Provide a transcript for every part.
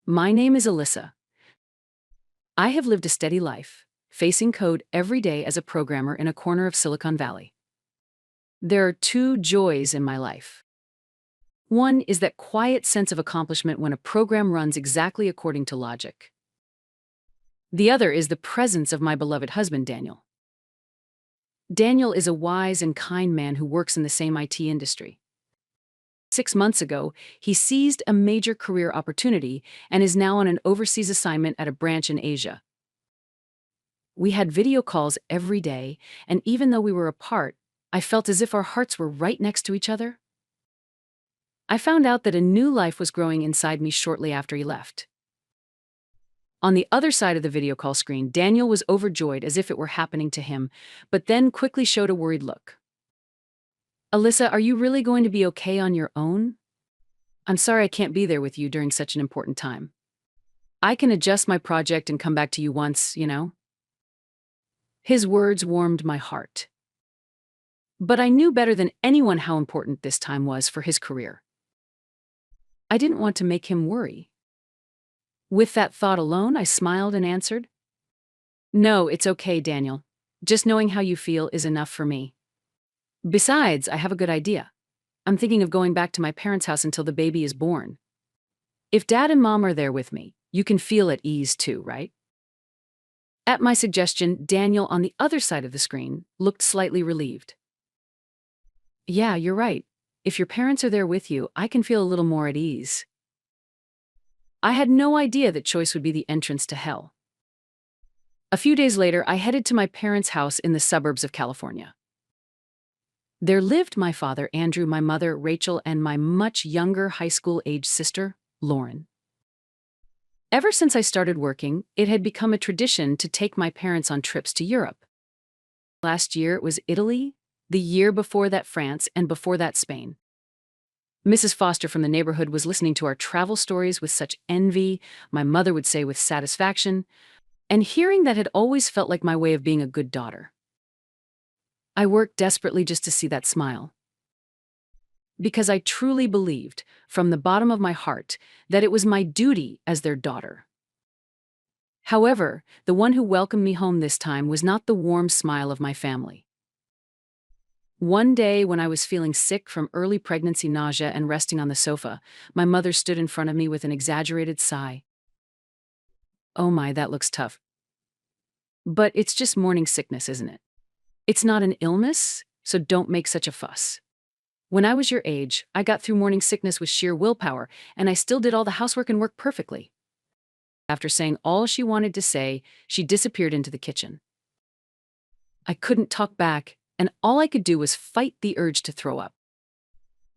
My name is Alyssa. I have lived a steady life, facing code every day as a programmer in a corner of Silicon Valley. There are two joys in my life. One is that quiet sense of accomplishment when a program runs exactly according to logic. The other is the presence of my beloved husband, Daniel. Daniel is a wise and kind man who works in the same IT industry. 6 months ago, he seized a major career opportunity and is now on an overseas assignment at a branch in Asia. We had video calls every day, and even though we were apart, I felt as if our hearts were right next to each other. I found out that a new life was growing inside me shortly after he left. On the other side of the video call screen, Daniel was overjoyed as if it were happening to him, but then quickly showed a worried look. Alyssa, are you really going to be okay on your own? I'm sorry I can't be there with you during such an important time. I can adjust my project and come back to you once. His words warmed my heart. But I knew better than anyone how important this time was for his career. I didn't want to make him worry. With that thought alone, I smiled and answered, "No, it's okay, Daniel. Just knowing how you feel is enough for me. Besides, I have a good idea. I'm thinking of going back to my parents' house until the baby is born. If Dad and Mom are there with me, you can feel at ease too, right?" At my suggestion, Daniel on the other side of the screen looked slightly relieved. "Yeah, you're right. If your parents are there with you, I can feel a little more at ease." I had no idea that choice would be the entrance to hell. A few days later, I headed to my parents' house in the suburbs of California. There lived my father, Andrew, my mother, Rachel, and my much younger high school-aged sister, Lauren. Ever since I started working, it had become a tradition to take my parents on trips to Europe. Last year it was Italy, the year before that France, and before that Spain. Mrs. Foster from the neighborhood was listening to our travel stories with such envy, my mother would say with satisfaction, and hearing that had always felt like my way of being a good daughter. I worked desperately just to see that smile. Because I truly believed, from the bottom of my heart, that it was my duty as their daughter. However, the one who welcomed me home this time was not the warm smile of my family. One day, when I was feeling sick from early pregnancy nausea and resting on the sofa, my mother stood in front of me with an exaggerated sigh. "Oh my, that looks tough. But it's just morning sickness, isn't it? It's not an illness, so don't make such a fuss. When I was your age, I got through morning sickness with sheer willpower, and I still did all the housework and work perfectly." After saying all she wanted to say, she disappeared into the kitchen. I couldn't talk back, and all I could do was fight the urge to throw up.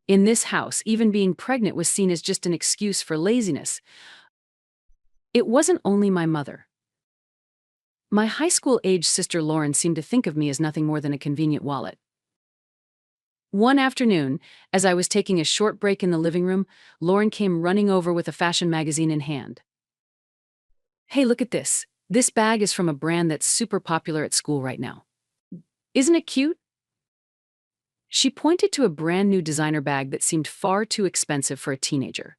In this house, even being pregnant was seen as just an excuse for laziness. It wasn't only my mother. My high school-aged sister Lauren seemed to think of me as nothing more than a convenient wallet. One afternoon, as I was taking a short break in the living room, Lauren came running over with a fashion magazine in hand. "Hey, look at this. This bag is from a brand that's super popular at school right now. Isn't it cute?" She pointed to a brand new designer bag that seemed far too expensive for a teenager.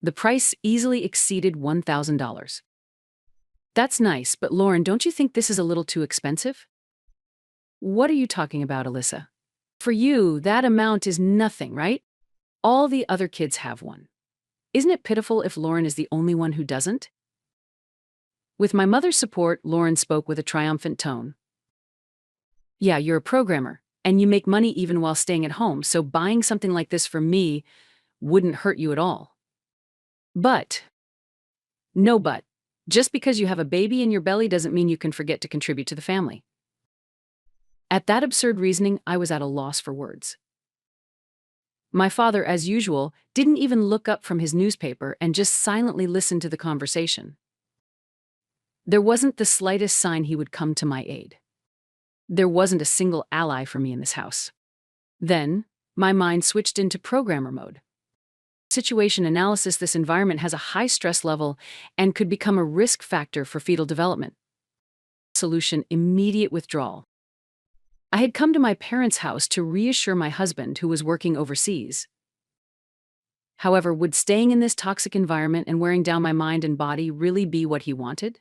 The price easily exceeded $1,000. "That's nice, but Lauren, don't you think this is a little too expensive?" "What are you talking about, Alyssa? For you, that amount is nothing, right? All the other kids have one. Isn't it pitiful if Lauren is the only one who doesn't?" With my mother's support, Lauren spoke with a triumphant tone. "Yeah, you're a programmer, and you make money even while staying at home, so buying something like this for me wouldn't hurt you at all. But, no but, just because you have a baby in your belly doesn't mean you can forget to contribute to the family." At that absurd reasoning, I was at a loss for words. My father, as usual, didn't even look up from his newspaper and just silently listened to the conversation. There wasn't the slightest sign he would come to my aid. There wasn't a single ally for me in this house. Then, my mind switched into programmer mode. Situation analysis: this environment has a high stress level and could become a risk factor for fetal development. Solution: immediate withdrawal. I had come to my parents' house to reassure my husband, who was working overseas. However, would staying in this toxic environment and wearing down my mind and body really be what he wanted?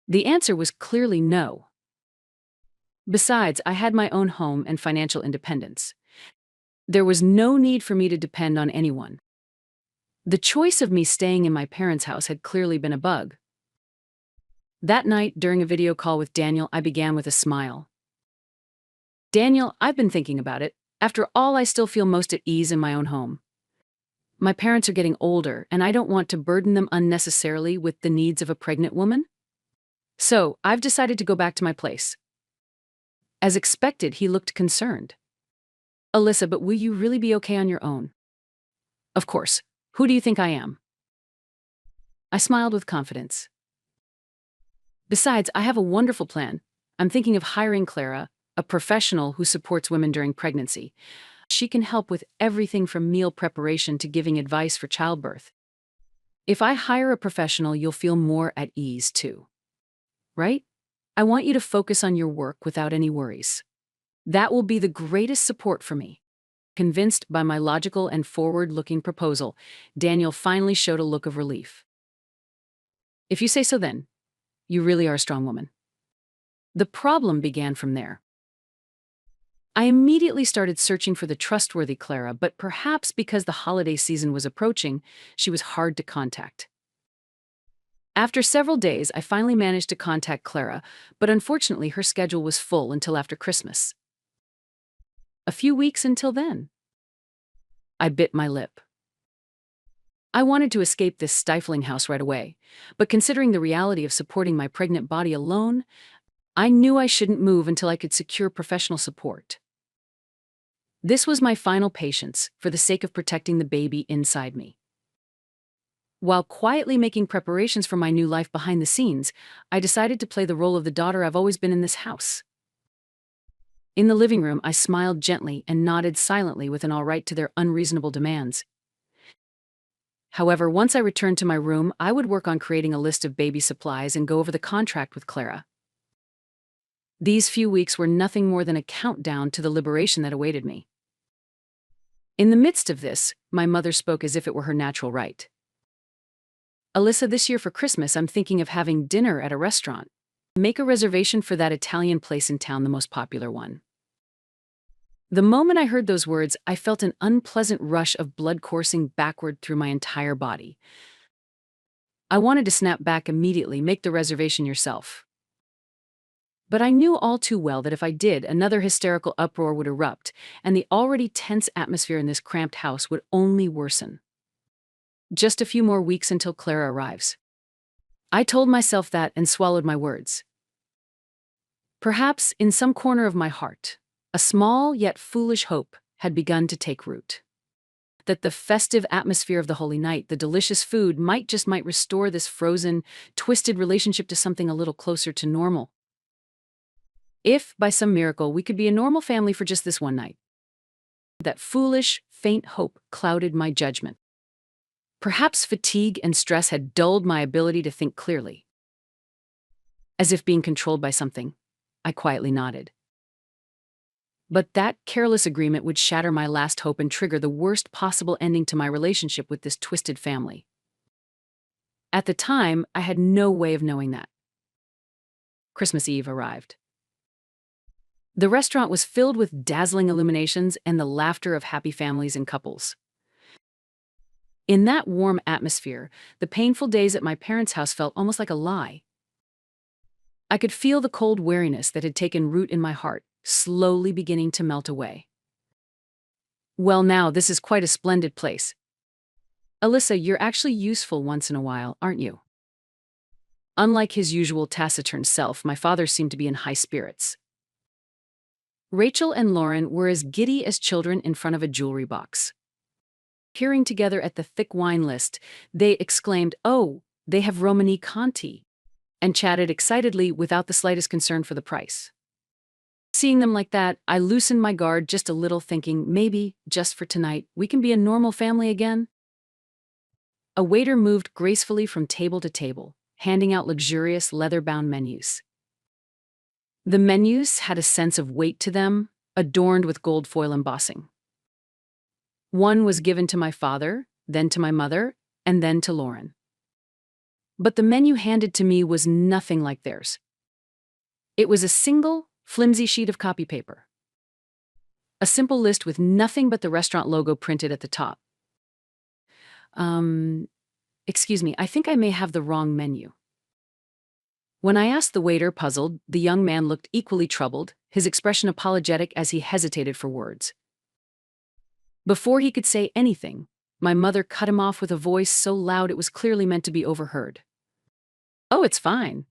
The answer was clearly no. Besides, I had my own home and financial independence. There was no need for me to depend on anyone. The choice of me staying in my parents' house had clearly been a bug. That night, during a video call with Daniel, I began with a smile. Daniel, I've been thinking about it. After all, I still feel most at ease in my own home. My parents are getting older, and I don't want to burden them unnecessarily with the needs of a pregnant woman. So, I've decided to go back to my place. As expected, he looked concerned. Alyssa, but will you really be okay on your own? Of course. Who do you think I am? I smiled with confidence. Besides, I have a wonderful plan. I'm thinking of hiring Clara, a professional who supports women during pregnancy. She can help with everything from meal preparation to giving advice for childbirth. If I hire a professional, you'll feel more at ease too. Right? I want you to focus on your work without any worries. That will be the greatest support for me. Convinced by my logical and forward-looking proposal, Daniel finally showed a look of relief. If you say so then, you really are a strong woman. The problem began from there. I immediately started searching for the trustworthy Clara, but perhaps because the holiday season was approaching, she was hard to contact. After several days, I finally managed to contact Clara, but unfortunately her schedule was full until after Christmas. A few weeks until then. I bit my lip. I wanted to escape this stifling house right away, but considering the reality of supporting my pregnant body alone, I knew I shouldn't move until I could secure professional support. This was my final patience for the sake of protecting the baby inside me. While quietly making preparations for my new life behind the scenes, I decided to play the role of the daughter I've always been in this house. In the living room, I smiled gently and nodded silently with an all right to their unreasonable demands. However, once I returned to my room, I would work on creating a list of baby supplies and go over the contract with Clara. These few weeks were nothing more than a countdown to the liberation that awaited me. In the midst of this, my mother spoke as if it were her natural right. Alyssa, this year for Christmas, I'm thinking of having dinner at a restaurant. Make a reservation for that Italian place in town, the most popular one. The moment I heard those words, I felt an unpleasant rush of blood coursing backward through my entire body. I wanted to snap back immediately, make the reservation yourself. But I knew all too well that if I did, another hysterical uproar would erupt, and the already tense atmosphere in this cramped house would only worsen. Just a few more weeks until Clara arrives. I told myself that and swallowed my words. Perhaps, in some corner of my heart, a small yet foolish hope had begun to take root. That the festive atmosphere of the holy night, the delicious food, might restore this frozen, twisted relationship to something a little closer to normal. If, by some miracle, we could be a normal family for just this one night. That foolish, faint hope clouded my judgment. Perhaps fatigue and stress had dulled my ability to think clearly. As if being controlled by something, I quietly nodded. But that careless agreement would shatter my last hope and trigger the worst possible ending to my relationship with this twisted family. At the time, I had no way of knowing that. Christmas Eve arrived. The restaurant was filled with dazzling illuminations and the laughter of happy families and couples. In that warm atmosphere, the painful days at my parents' house felt almost like a lie. I could feel the cold weariness that had taken root in my heart, slowly beginning to melt away. Well, now, this is quite a splendid place. Alyssa, you're actually useful once in a while, aren't you? Unlike his usual taciturn self, my father seemed to be in high spirits. Rachel and Lauren were as giddy as children in front of a jewelry box. Peering together at the thick wine list, they exclaimed, "Oh, they have Romani Conti," and chatted excitedly without the slightest concern for the price. Seeing them like that, I loosened my guard just a little, thinking maybe, just for tonight, we can be a normal family again. A waiter moved gracefully from table to table, handing out luxurious leather-bound menus. The menus had a sense of weight to them, adorned with gold foil embossing. One was given to my father, then to my mother, and then to Lauren. But the menu handed to me was nothing like theirs. It was a single, flimsy sheet of copy paper. A simple list with nothing but the restaurant logo printed at the top. Excuse me, I think I may have the wrong menu. When I asked the waiter, puzzled, the young man looked equally troubled, his expression apologetic as he hesitated for words. Before he could say anything, my mother cut him off with a voice so loud it was clearly meant to be overheard. "Oh, it's fine.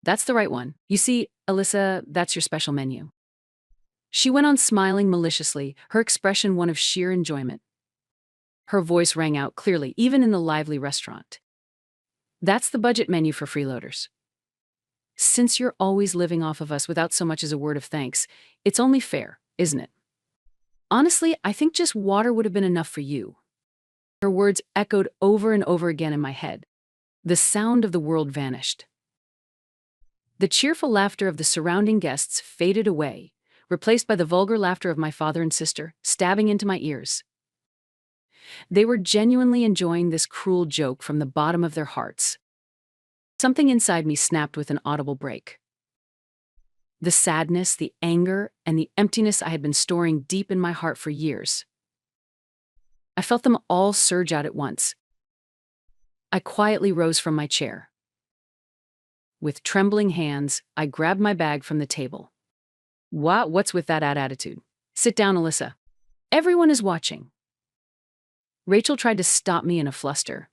That's the right one. You see, Alyssa, that's your special menu." She went on smiling maliciously, her expression one of sheer enjoyment. Her voice rang out clearly, even in the lively restaurant. "That's the budget menu for freeloaders. Since you're always living off of us without so much as a word of thanks, it's only fair, isn't it? Honestly, I think just water would have been enough for you." Her words echoed over and over again in my head. The sound of the world vanished. The cheerful laughter of the surrounding guests faded away, replaced by the vulgar laughter of my father and sister, stabbing into my ears. They were genuinely enjoying this cruel joke from the bottom of their hearts. Something inside me snapped with an audible break. The sadness, the anger, and the emptiness I had been storing deep in my heart for years. I felt them all surge out at once. I quietly rose from my chair. With trembling hands, I grabbed my bag from the table. What's with that attitude? Sit down, Alyssa. Everyone is watching." Rachel tried to stop me in a fluster,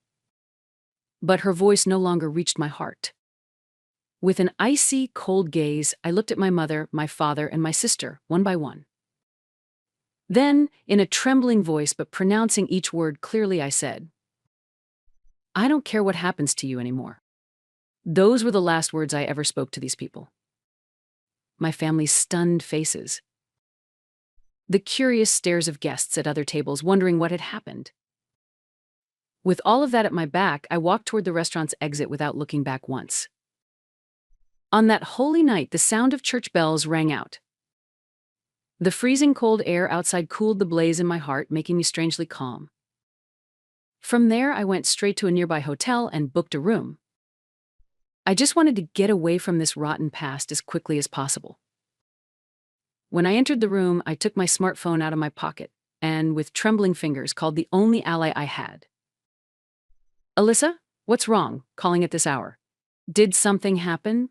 but her voice no longer reached my heart. With an icy, cold gaze, I looked at my mother, my father, and my sister, one by one. Then, in a trembling voice but pronouncing each word clearly, I said, "I don't care what happens to you anymore." Those were the last words I ever spoke to these people. My family's stunned faces. The curious stares of guests at other tables wondering what had happened. With all of that at my back, I walked toward the restaurant's exit without looking back once. On that holy night, the sound of church bells rang out. The freezing cold air outside cooled the blaze in my heart, making me strangely calm. From there, I went straight to a nearby hotel and booked a room. I just wanted to get away from this rotten past as quickly as possible. When I entered the room, I took my smartphone out of my pocket and, with trembling fingers, called the only ally I had. "Alyssa, what's wrong, calling at this hour? Did something happen?"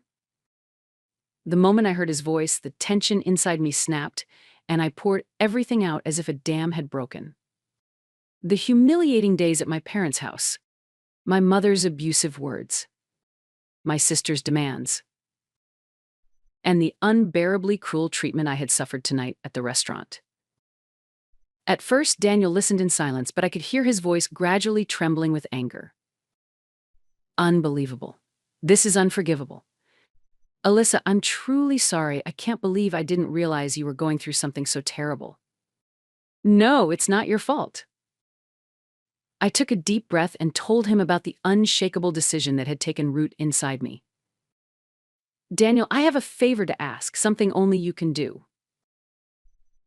The moment I heard his voice, the tension inside me snapped, and I poured everything out as if a dam had broken. The humiliating days at my parents' house, my mother's abusive words, my sister's demands, and the unbearably cruel treatment I had suffered tonight at the restaurant. At first, Daniel listened in silence, but I could hear his voice gradually trembling with anger. "Unbelievable. This is unforgivable. Alyssa, I'm truly sorry. I can't believe I didn't realize you were going through something so terrible." "No, it's not your fault." I took a deep breath and told him about the unshakable decision that had taken root inside me. "Daniel, I have a favor to ask, something only you can do."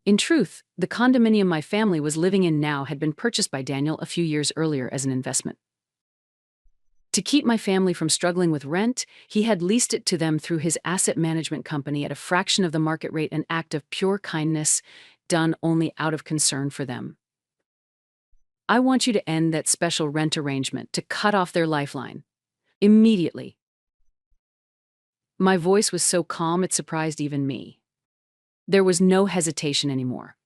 In truth, the condominium my family was living in now had been purchased by Daniel a few years earlier as an investment. To keep my family from struggling with rent, he had leased it to them through his asset management company at a fraction of the market rate, an act of pure kindness done only out of concern for them. "I want you to end that special rent arrangement, to cut off their lifeline. Immediately." My voice was so calm it surprised even me. There was no hesitation anymore.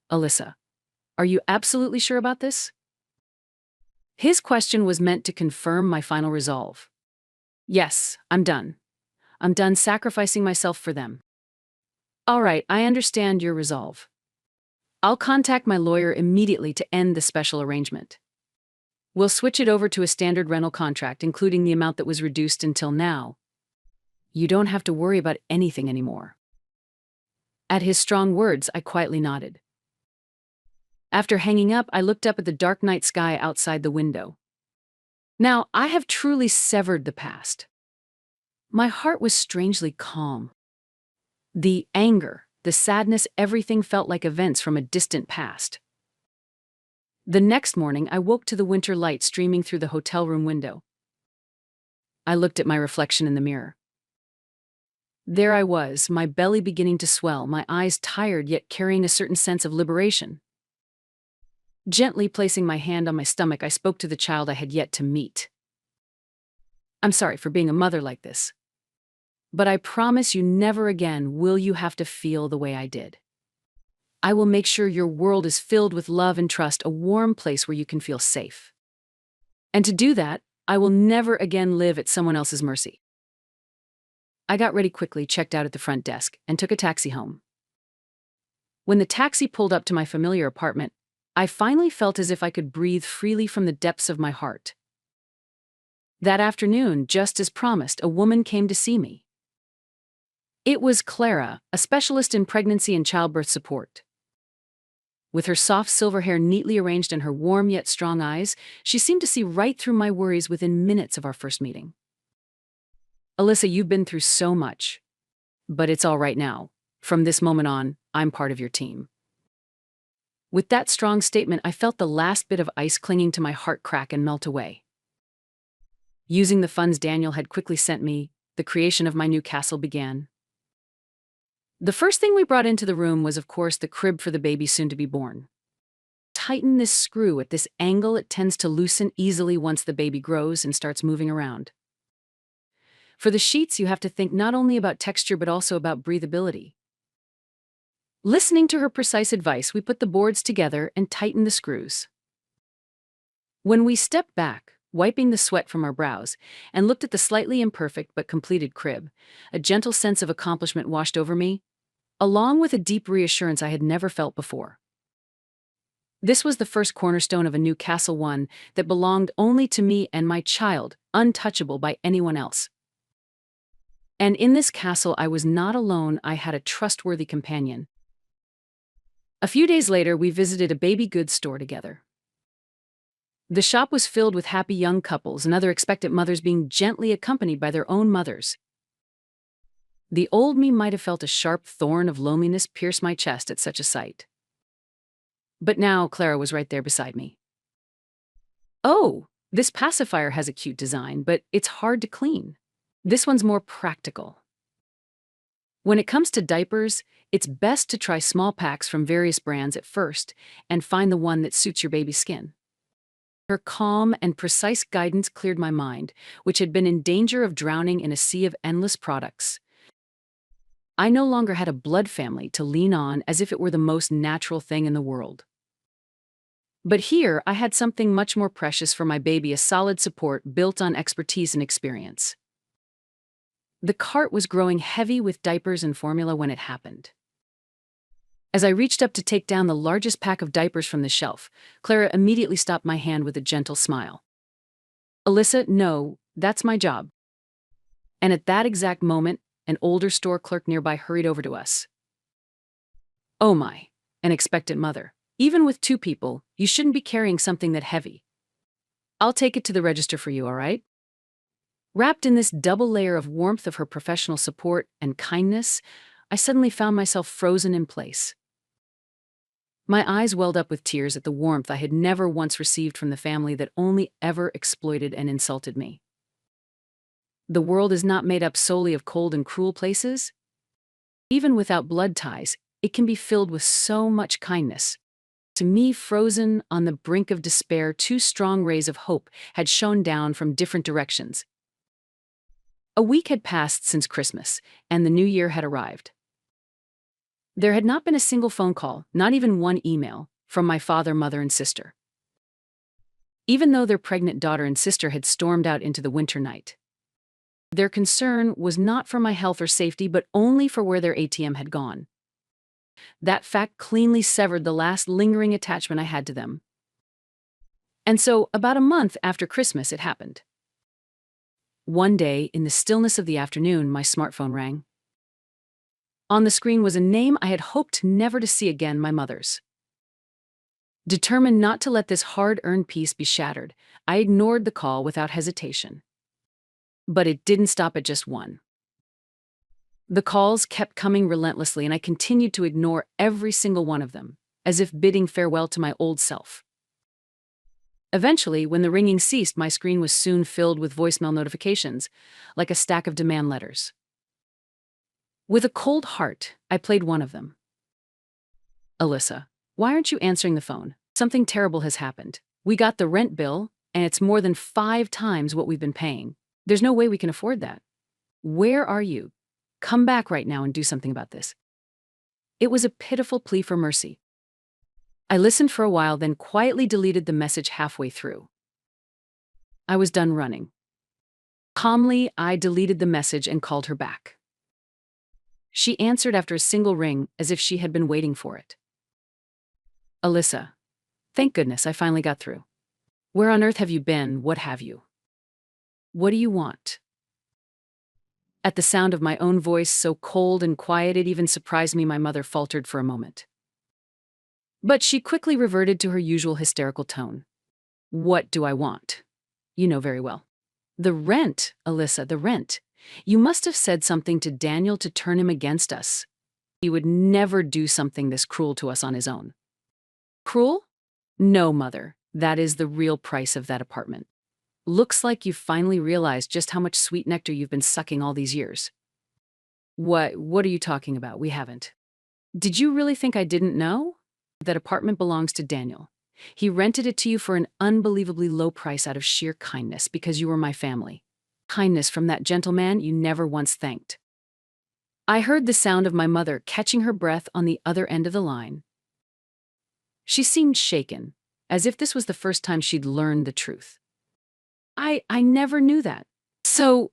"Alyssa, are you absolutely sure about this?" His question was meant to confirm my final resolve. "Yes, I'm done. I'm done sacrificing myself for them." "All right, I understand your resolve. I'll contact my lawyer immediately to end the special arrangement. We'll switch it over to a standard rental contract, including the amount that was reduced until now. You don't have to worry about anything anymore." At his strong words, I quietly nodded. After hanging up, I looked up at the dark night sky outside the window. Now, I have truly severed the past. My heart was strangely calm. The anger, the sadness, everything felt like events from a distant past. The next morning, I woke to the winter light streaming through the hotel room window. I looked at my reflection in the mirror. There I was, my belly beginning to swell, my eyes tired yet carrying a certain sense of liberation. Gently placing my hand on my stomach, I spoke to the child I had yet to meet. I'm sorry for being a mother like this, but I promise you never again will you have to feel the way I did. I will make sure your world is filled with love and trust, a warm place where you can feel safe. And to do that, I will never again live at someone else's mercy. I got ready quickly, checked out at the front desk, and took a taxi home. When the taxi pulled up to my familiar apartment, I finally felt as if I could breathe freely from the depths of my heart. That afternoon, just as promised, a woman came to see me. It was Clara, a specialist in pregnancy and childbirth support. With her soft silver hair neatly arranged and her warm yet strong eyes, she seemed to see right through my worries within minutes of our first meeting. Alyssa, you've been through so much, but it's all right now. From this moment on, I'm part of your team. With that strong statement, I felt the last bit of ice clinging to my heart crack and melt away. Using the funds Daniel had quickly sent me, the creation of my new castle began. The first thing we brought into the room was, of course, the crib for the baby soon to be born. Tighten this screw at this angle, it tends to loosen easily once the baby grows and starts moving around. For the sheets, you have to think not only about texture but also about breathability. Listening to her precise advice, we put the boards together and tightened the screws. When we stepped back, wiping the sweat from our brows, and looked at the slightly imperfect but completed crib, a gentle sense of accomplishment washed over me, along with a deep reassurance I had never felt before. This was the first cornerstone of a new castle, one that belonged only to me and my child, untouchable by anyone else. And in this castle, I was not alone. I had a trustworthy companion. A few days later, we visited a baby goods store together. The shop was filled with happy young couples and other expectant mothers being gently accompanied by their own mothers. The old me might have felt a sharp thorn of loneliness pierce my chest at such a sight. But now Clara was right there beside me. Oh, this pacifier has a cute design, but it's hard to clean. This one's more practical. When it comes to diapers, it's best to try small packs from various brands at first and find the one that suits your baby's skin. Her calm and precise guidance cleared my mind, which had been in danger of drowning in a sea of endless products. I no longer had a blood family to lean on as if it were the most natural thing in the world. But here I had something much more precious for my baby, a solid support built on expertise and experience. The cart was growing heavy with diapers and formula when it happened. As I reached up to take down the largest pack of diapers from the shelf, Clara immediately stopped my hand with a gentle smile. Alyssa, no, that's my job. And at that exact moment, an older store clerk nearby hurried over to us. Oh my, an expectant mother. Even with 2 people, you shouldn't be carrying something that heavy. I'll take it to the register for you, all right? Wrapped in this double layer of warmth of her professional support and kindness, I suddenly found myself frozen in place. My eyes welled up with tears at the warmth I had never once received from the family that only ever exploited and insulted me. The world is not made up solely of cold and cruel places. Even without blood ties, it can be filled with so much kindness. To me, frozen on the brink of despair, 2 strong rays of hope had shone down from different directions. A week had passed since Christmas, and the new year had arrived. There had not been a single phone call, not even one email, from my father, mother, and sister. Even though their pregnant daughter and sister had stormed out into the winter night. Their concern was not for my health or safety, but only for where their ATM had gone. That fact cleanly severed the last lingering attachment I had to them. And so, about a month after Christmas, it happened. One day, in the stillness of the afternoon, my smartphone rang. On the screen was a name I had hoped never to see again, my mother's. Determined not to let this hard-earned peace be shattered, I ignored the call without hesitation. But it didn't stop at just one. The calls kept coming relentlessly, and I continued to ignore every single one of them, as if bidding farewell to my old self. Eventually, when the ringing ceased, my screen was soon filled with voicemail notifications, like a stack of demand letters. With a cold heart, I played one of them. Alyssa, why aren't you answering the phone? Something terrible has happened. We got the rent bill, and it's more than 5 times what we've been paying. There's no way we can afford that. Where are you? Come back right now and do something about this. It was a pitiful plea for mercy. I listened for a while, then quietly deleted the message halfway through. I was done running. Calmly, I deleted the message and called her back. She answered after a single ring, as if she had been waiting for it. Alyssa, thank goodness I finally got through. Where on earth have you been? What have you? What do you want? At the sound of my own voice, so cold and quiet it even surprised me, my mother faltered for a moment. But she quickly reverted to her usual hysterical tone. What do I want? You know very well. The rent, Alyssa, the rent. You must have said something to Daniel to turn him against us. He would never do something this cruel to us on his own. Cruel? No, Mother. That is the real price of that apartment. Looks like you've finally realized just how much sweet nectar you've been sucking all these years. What are you talking about? We haven't. Did you really think I didn't know? That apartment belongs to Daniel. He rented it to you for an unbelievably low price out of sheer kindness because you were my family. Kindness from that gentleman you never once thanked. I heard the sound of my mother catching her breath on the other end of the line. She seemed shaken, as if this was the first time she'd learned the truth. I never knew that. So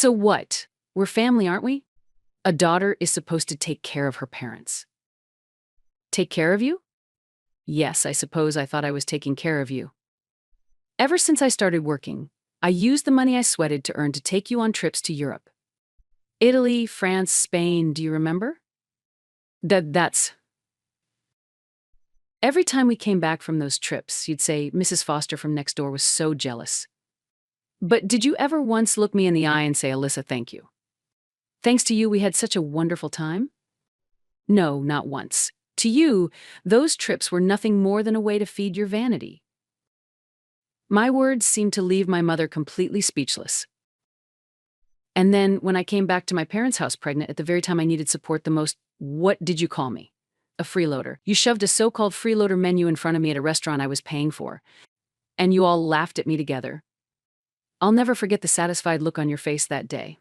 what? We're family, aren't we? A daughter is supposed to take care of her parents. Take care of you? Yes, I suppose I thought I was taking care of you. Ever since I started working, I used the money I sweated to earn to take you on trips to Europe. Italy, France, Spain, do you remember? That's... Every time we came back from those trips, you'd say Mrs. Foster from next door was so jealous. But did you ever once look me in the eye and say, Alyssa, thank you? Thanks to you, we had such a wonderful time? No, not once. To you, those trips were nothing more than a way to feed your vanity. My words seemed to leave my mother completely speechless. And then, when I came back to my parents' house pregnant at the very time I needed support the most, what did you call me? A freeloader. You shoved a so-called freeloader menu in front of me at a restaurant I was paying for. And you all laughed at me together. I'll never forget the satisfied look on your face that day.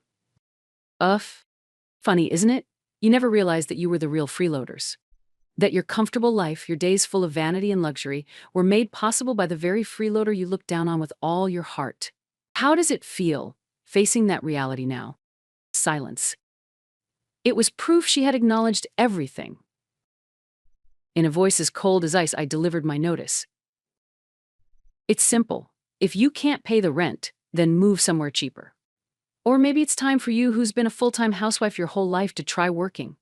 Funny, isn't it? You never realized that you were the real freeloaders. That your comfortable life, your days full of vanity and luxury, were made possible by the very freeloader you looked down on with all your heart. How does it feel, facing that reality now? Silence. It was proof she had acknowledged everything. In a voice as cold as ice, I delivered my notice. It's simple. If you can't pay the rent, then move somewhere cheaper. Or maybe it's time for you, who's been a full-time housewife your whole life, to try working.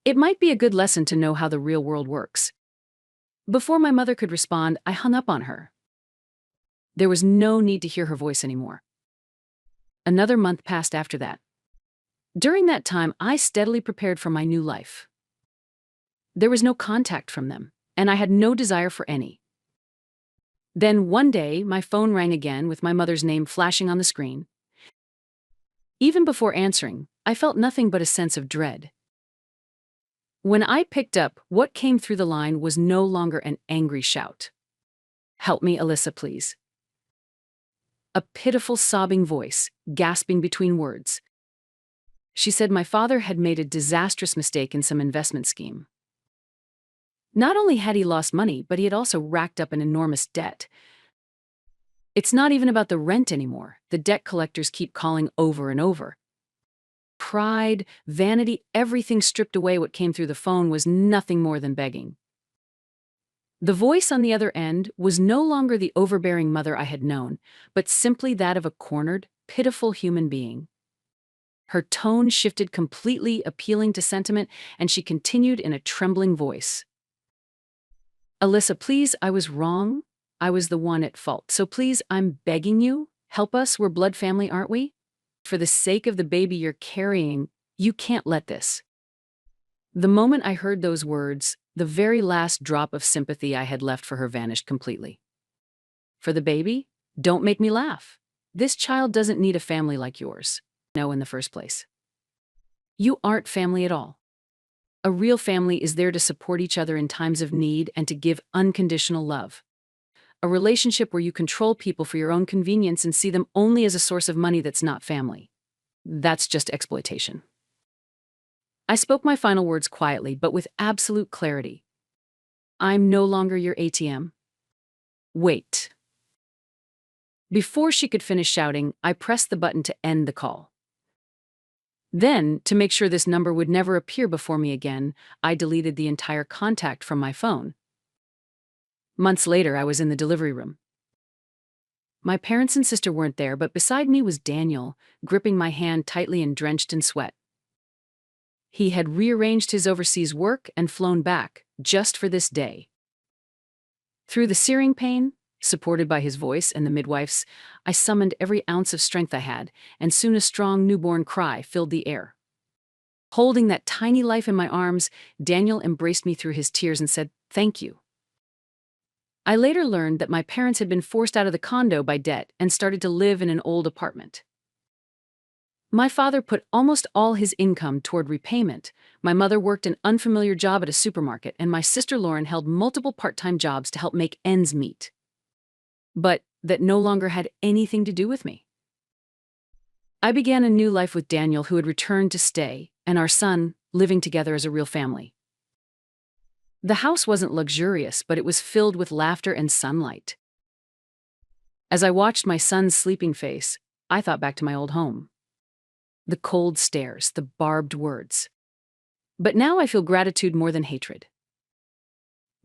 It might be a good lesson to know how the real world works. Before my mother could respond, I hung up on her. There was no need to hear her voice anymore. Another month passed after that. During that time, I steadily prepared for my new life. There was no contact from them, and I had no desire for any. Then one day, my phone rang again with my mother's name flashing on the screen. Even before answering, I felt nothing but a sense of dread. When I picked up, what came through the line was no longer an angry shout. Help me, Alyssa, please. A pitiful, sobbing voice, gasping between words. She said my father had made a disastrous mistake in some investment scheme. Not only had he lost money, but he had also racked up an enormous debt. It's not even about the rent anymore. The debt collectors keep calling over and over. Pride, vanity, everything stripped away. What came through the phone was nothing more than begging. The voice on the other end was no longer the overbearing mother I had known, but simply that of a cornered, pitiful human being. Her tone shifted completely, appealing to sentiment, and she continued in a trembling voice. Alyssa, please, I was wrong. I was the one at fault. So please, I'm begging you, help us. We're blood family, aren't we? For the sake of the baby you're carrying, you can't let this. The moment I heard those words, the very last drop of sympathy I had left for her vanished completely. For the baby? Don't make me laugh. This child doesn't need a family like yours. No, in the first place. You aren't family at all. A real family is there to support each other in times of need and to give unconditional love. A relationship where you control people for your own convenience and see them only as a source of money that's not family. That's just exploitation. I spoke my final words quietly, but with absolute clarity. I'm no longer your ATM. Wait. Before she could finish shouting, I pressed the button to end the call. Then, to make sure this number would never appear before me again, I deleted the entire contact from my phone. Months later, I was in the delivery room. My parents and sister weren't there, but beside me was Daniel, gripping my hand tightly and drenched in sweat. He had rearranged his overseas work and flown back, just for this day. Through the searing pain, supported by his voice and the midwife's, I summoned every ounce of strength I had, and soon a strong newborn cry filled the air. Holding that tiny life in my arms, Daniel embraced me through his tears and said, "Thank you." I later learned that my parents had been forced out of the condo by debt and started to live in an old apartment. My father put almost all his income toward repayment. My mother worked an unfamiliar job at a supermarket, and my sister Lauren held multiple part-time jobs to help make ends meet. But that no longer had anything to do with me. I began a new life with Daniel, who had returned to stay, and our son, living together as a real family. The house wasn't luxurious, but it was filled with laughter and sunlight. As I watched my son's sleeping face, I thought back to my old home. The cold stares, the barbed words. But now I feel gratitude more than hatred.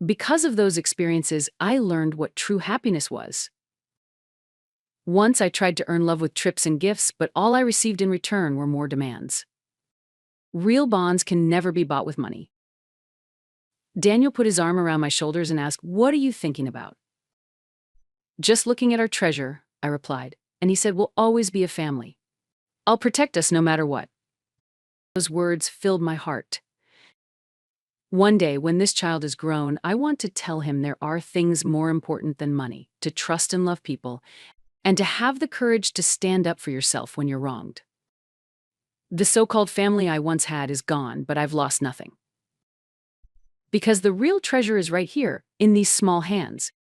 Because of those experiences, I learned what true happiness was. Once I tried to earn love with trips and gifts, but all I received in return were more demands. Real bonds can never be bought with money. Daniel put his arm around my shoulders and asked, "What are you thinking about?" "Just looking at our treasure," I replied, and he said, "We'll always be a family. I'll protect us no matter what." Those words filled my heart. One day, when this child is grown, I want to tell him there are things more important than money, to trust and love people, and to have the courage to stand up for yourself when you're wronged. The so-called family I once had is gone, but I've lost nothing. Because the real treasure is right here, in these small hands,